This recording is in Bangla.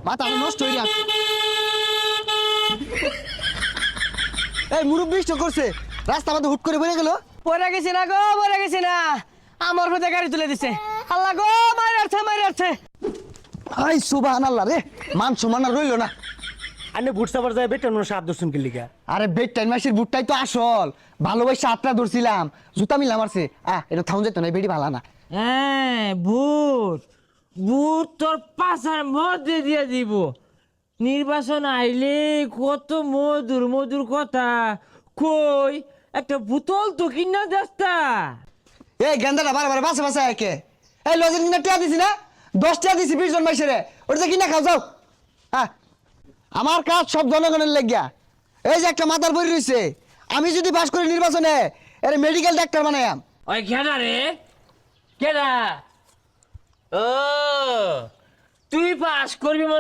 মাথা নষ্ট হয়ে যাচ্ছে। এই মুরব্বি স্টক করছে, রাস্তা মধ্যে হুট করে বেড়ে গেল। পড়ে গেছি না গো, পড়ে গেছি না, আমার মধ্যে গাড়ি তুলে দিছে। আল্লাহ গো, মারি আছে। আই সুবহানাল্লাহ রে, মান সম্মান আর রইল না। আনে বুট সাবার যায় বেটা নো সাপ দর্শন কি লিগা আরে বেড টাইম মাসির বুটটাই তো আসল, ভালোবাসা আটটা ধরছিলাম, জুতা মিলাম মারছে। এটা থাউন যেত না, বেডি ভালো না। হ্যাঁ বুট বুট তোর পাশার মধ্যে দিয়ে দিব। নির্বাচন আইলে কত মধুর মধুর কথা কই, একটা বোতল তো কিনা যাস্তা। এই গেন্দাটা বারে বাসে বাসে একে। এই লজেন কিনা টিয়া দিছি না, 10 টিয়া দিছি 20 জন মাইসেরে, ওটা কিনা খাও যাও। আমার কাজ সব জনগণের লেগিয়া। এই যে একটা মাথার বই রয়েছে, আমি যদি পাস করি নির্বাচনে, এর মেডিকেল ডাক্তার বানায়াম। ওই কেডা রে, কেডা? ও তুই পাস করবি মনে